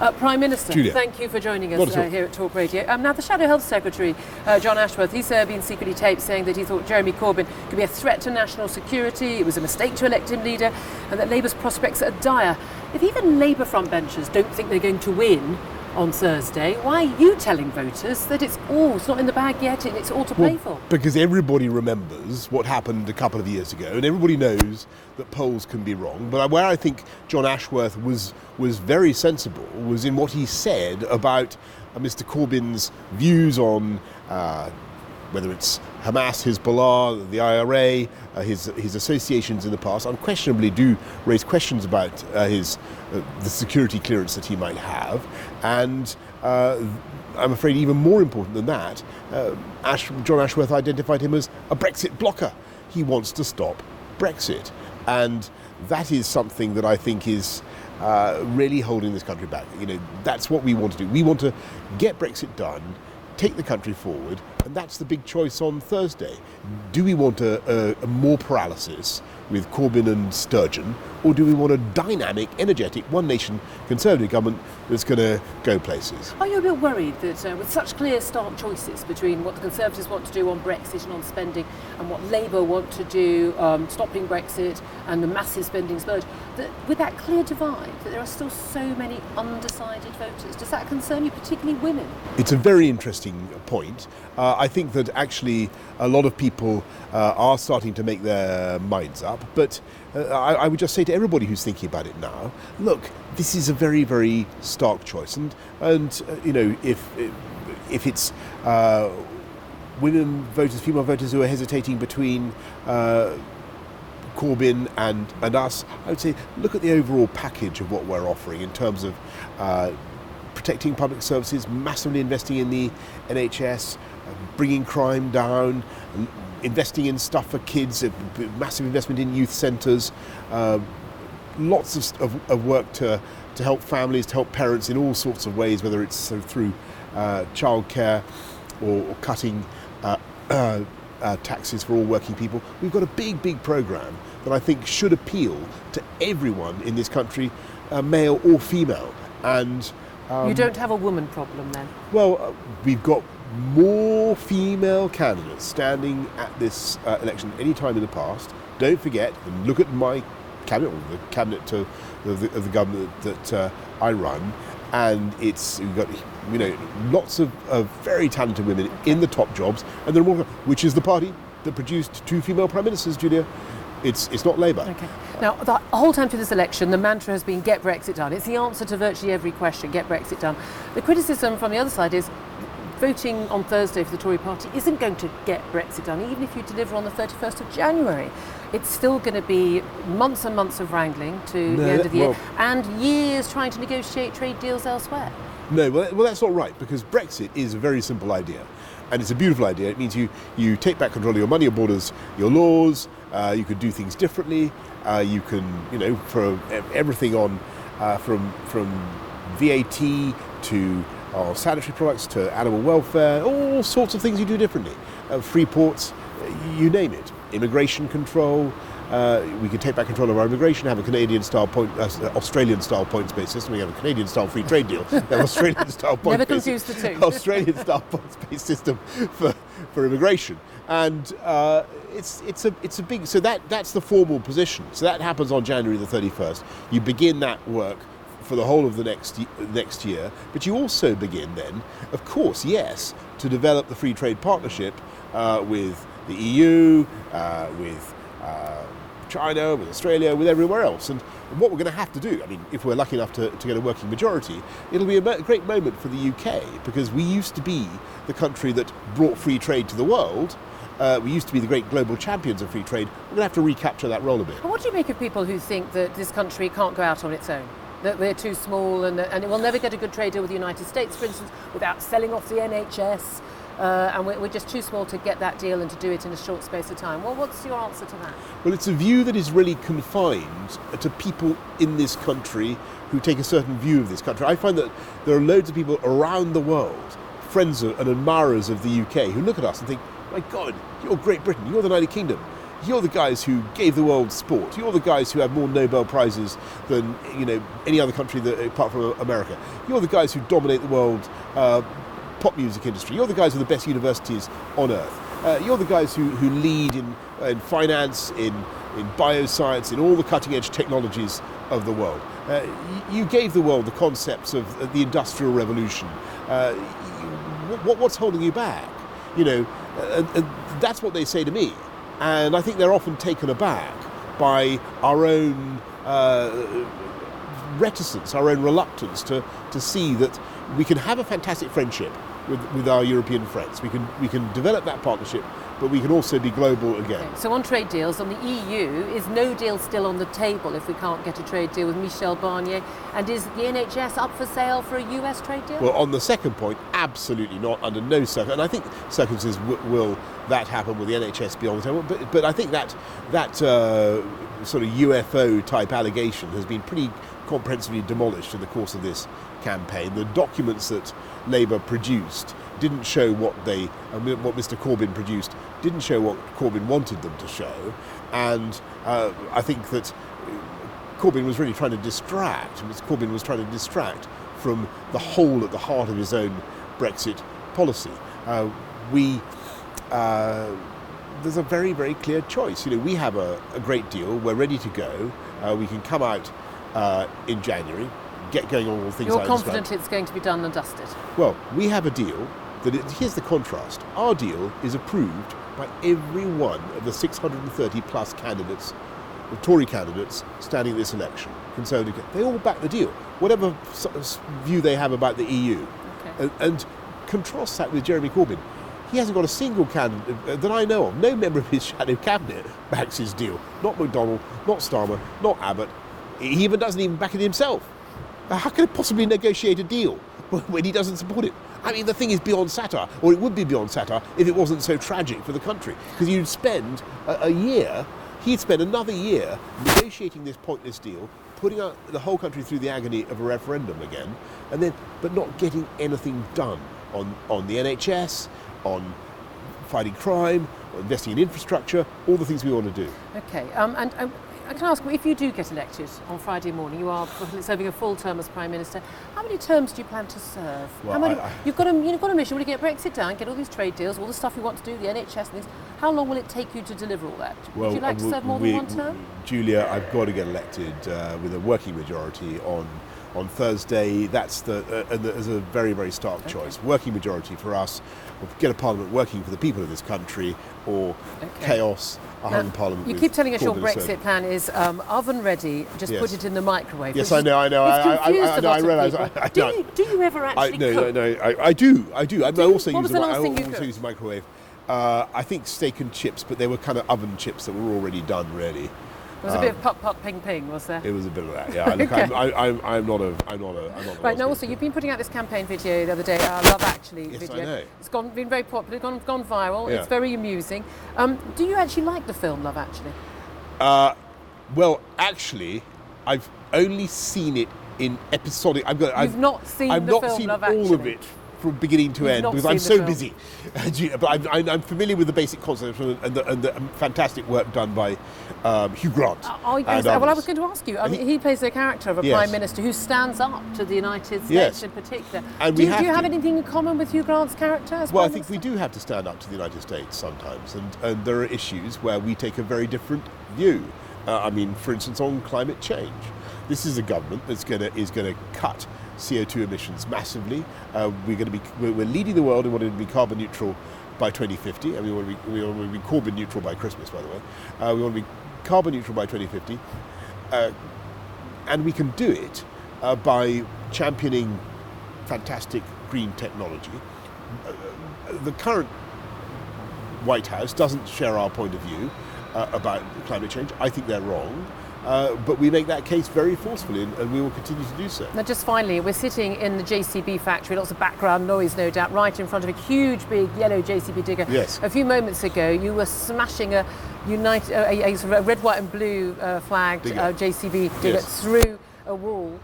Prime Minister, Julia, thank you for joining us here at Talk Radio. Now, the Shadow Health Secretary, John Ashworth, he's been secretly taped saying that he thought Jeremy Corbyn could be a threat to national security, it was a mistake to elect him leader, and that Labour's prospects are dire. If even Labour frontbenchers don't think they're going to win on Thursday, why are you telling voters that it's not in the bag yet and it's all to play for? Because everybody remembers what happened a couple of years ago, and everybody knows that polls can be wrong. But where I think John Ashworth was very sensible was in what he said about Mr. Corbyn's views on whether it's Hamas, Hezbollah, the IRA, his associations in the past, unquestionably do raise questions about the security clearance that he might have. And I'm afraid even more important than that, John Ashworth identified him as a Brexit blocker. He wants to stop Brexit. And that is something that I think is really holding this country back. That's what we want to do. We want to get Brexit done, take the country forward, and that's the big choice on Thursday. Do we want a more paralysis with Corbyn and Sturgeon, or do we want a dynamic, energetic, one nation Conservative government that's going to go places? Are you a bit worried that with such clear, stark choices between what the Conservatives want to do on Brexit and on spending and what Labour want to do stopping Brexit and the massive spending splurge, that with that clear divide, that there are still so many undecided voters? Does that concern you, particularly women? It's a very interesting point. I think that actually a lot of people are starting to make their minds up, but I would just say to everybody who's thinking about it now, look, this is a very, very stark choice, and if it's women voters, female voters who are hesitating between Corbyn and us, I would say look at the overall package of what we're offering in terms of protecting public services, massively investing in the NHS, bringing crime down, investing in stuff for kids, a massive investment in youth centres, lots of work to help families, to help parents in all sorts of ways, whether it's through childcare or cutting taxes for all working people. We've got a big programme that I think should appeal to everyone in this country, male or female. And you don't have a woman problem then? Well, we've got more female candidates standing at this election than any time in the past. Don't forget, and look at my cabinet, or the cabinet of the government that I run, and we've got lots of very talented women in the top jobs, and there are more. Which is the party that produced 2 female prime ministers, Julia? It's not Labour. Okay. Now, the whole time through this election, the mantra has been get Brexit done. It's the answer to virtually every question, get Brexit done. The criticism from the other side is voting on Thursday for the Tory party isn't going to get Brexit done, even if you deliver on the 31st of January. It's still going to be months and months of wrangling to the end of the year, and years trying to negotiate trade deals elsewhere. No, well, that's not right, because Brexit is a very simple idea. And it's a beautiful idea. It means you take back control of your money, your borders, your laws. You can do things differently. You can, for everything on from VAT to sanitary products to animal welfare, all sorts of things you do differently. Free ports, you name it. Immigration control. We can take back control of our immigration, have a Canadian-style Australian-style points-based system. We have a Canadian-style free trade deal. We have Australian-style points-based. Never confuse the two. Australian-style points-based system for immigration, and it's a big. So that's the formal position. So that happens on January the 31st. You begin that work for the whole of the next year, but you also begin then, of course, yes, to develop the free trade partnership with the EU, with China, with Australia, with everywhere else. And what we're going to have to do, I mean, if we're lucky enough to get a working majority, it'll be a great moment for the UK, because we used to be the country that brought free trade to the world. We used to be the great global champions of free trade. We're going to have to recapture that role a bit. And what do you make of people who think that this country can't go out on its own? That we're too small and it will never get a good trade deal with the United States, for instance, without selling off the NHS? And we're just too small to get that deal and to do it in a short space of time. Well, what's your answer to that? Well, it's a view that is really confined to people in this country who take a certain view of this country. I find that there are loads of people around the world, friends and admirers of the UK, who look at us and think, my God, you're Great Britain, you're the United Kingdom. You're the guys who gave the world sport. You're the guys who have more Nobel Prizes than any other country apart from America. You're the guys who dominate the world pop music industry. You're the guys with the best universities on earth. You're the guys who lead in finance, in bioscience, in all the cutting edge technologies of the world. You gave the world the concepts of the Industrial Revolution. What's holding you back? And that's what they say to me. And I think they're often taken aback by our own reticence, our own reluctance to see that we can have a fantastic friendship with our European friends. We can develop that partnership, but we can also be global again. Okay. So on trade deals, on the EU, is no deal still on the table if we can't get a trade deal with Michel Barnier? And is the NHS up for sale for a US trade deal? Well, on the second point, absolutely not, under no circumstances. And I think circumstances will that happen with the NHS be on the table. But I think that sort of UFO type allegation has been pretty comprehensively demolished in the course of this campaign. The documents that Labour produced didn't show what Mr Corbyn produced didn't show what Corbyn wanted them to show, and I think that Corbyn was really trying to distract. Mr Corbyn was trying to distract from the hole at the heart of his own Brexit policy. There's a very, very clear choice. We have a great deal. We're ready to go. We can come out in January, get going on all the things You're I confident described. it's going to be done and dusted? Well, we have a deal here's the contrast. Our deal is approved by every one of the 630 plus candidates, the Tory candidates standing this election. Conservative, they all back the deal, whatever view they have about the EU. Okay. And contrast that with Jeremy Corbyn. He hasn't got a single candidate that I know of. No member of his shadow cabinet backs his deal. Not McDonnell, not Starmer, not Abbott. He doesn't even back it himself. How can he possibly negotiate a deal when he doesn't support it? I mean, the thing is beyond satire, or it would be beyond satire if it wasn't so tragic for the country. Because you'd spend he'd spend another year negotiating this pointless deal, putting the whole country through the agony of a referendum again, but not getting anything done on the NHS, on fighting crime, on investing in infrastructure, all the things we want to do. Okay, and I can ask, if you do get elected on Friday morning, you are serving a full term as Prime Minister, how many terms do you plan to serve? Well, you've got a mission, will you get Brexit down, get all these trade deals, all the stuff you want to do, the NHS and things. How long will it take you to deliver all that? Would you like to serve more than one term? Julia, I've got to get elected with a working majority on Thursday. That's there's a very, very stark choice. Working majority for us, or get a parliament working for the people of this country, or chaos, a hung parliament. You keep telling us your Brexit plan is oven ready, just put it in the microwave. Yes, I know. I realise. Do you ever actually cook? No, I do. I also use the microwave. I think steak and chips, but they were kind of oven chips that were already done, really. There was a bit of pop, pop, ping, ping, was there? It was a bit of that, yeah. Look, okay. I'm not a. Right, now also, you've been putting out this campaign video the other day, Love Actually video. Yes, I know. It's been very popular, gone viral, yeah. It's very amusing. Do you actually like the film, Love Actually? Well, actually, I've only seen it in episodic. I've not seen Love Actually. All of it from beginning to end because I'm so busy. But I'm familiar with the basic concept and the fantastic work done by Hugh Grant. Well, I was going to ask you. He plays the character of a Prime Minister who stands up to the United States in particular. And do you have anything in common with Hugh Grant's character? Well, I think we do have to stand up to the United States sometimes, and there are issues where we take a very different view. For instance, on climate change. This is a government that's is going to cut CO2 emissions massively. We're leading the world in wanting to be carbon neutral by 2050, and we want to be carbon neutral by Christmas, by the way. We want to be carbon neutral by 2050, and we can do it by championing fantastic green technology. The current White House doesn't share our point of view about climate change. I think they're wrong. But we make that case very forcefully, and we will continue to do so. Now, just finally, we're sitting in the JCB factory, lots of background noise, no doubt, right in front of a huge, big, yellow JCB digger. Yes. A few moments ago, you were smashing a red, white and blue flagged JCB digger through a wall.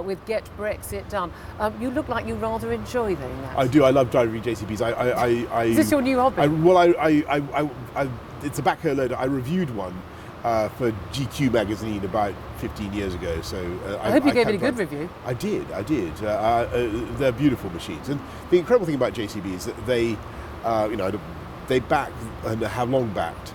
with Get Brexit Done. You look like you rather enjoy doing that. I do. I love driving JCBs. Is this your new hobby? It's a backhoe loader. I reviewed one for GQ magazine about 15 years ago. So I hope you gave it a good review. I did. They're beautiful machines, and the incredible thing about JCB is that they back and have long backed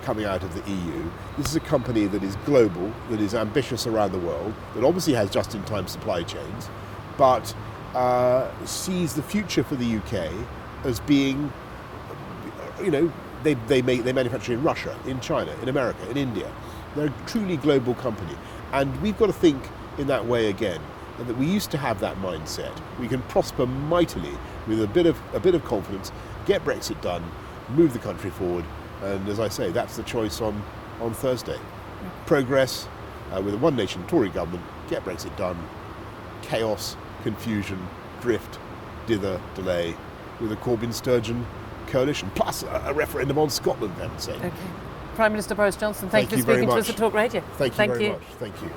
coming out of the EU. This is a company that is global, that is ambitious around the world, that obviously has just-in-time supply chains, but sees the future for the UK as being, they manufacture in Russia, in China, in America, in India. They're a truly global company, and we've got to think in that way again. And that we used to have that mindset. We can prosper mightily with a bit of confidence, get Brexit done, move the country forward, and as I say, that's the choice on Thursday. Progress with a one nation Tory government, get Brexit done, chaos, confusion, drift, dither, delay, with a Corbyn-Sturgeon coalition, plus a referendum on Scotland, then say. Okay. Prime Minister Boris Johnson, thank you for speaking to us at Talk Radio. Thank you very much. Thank you.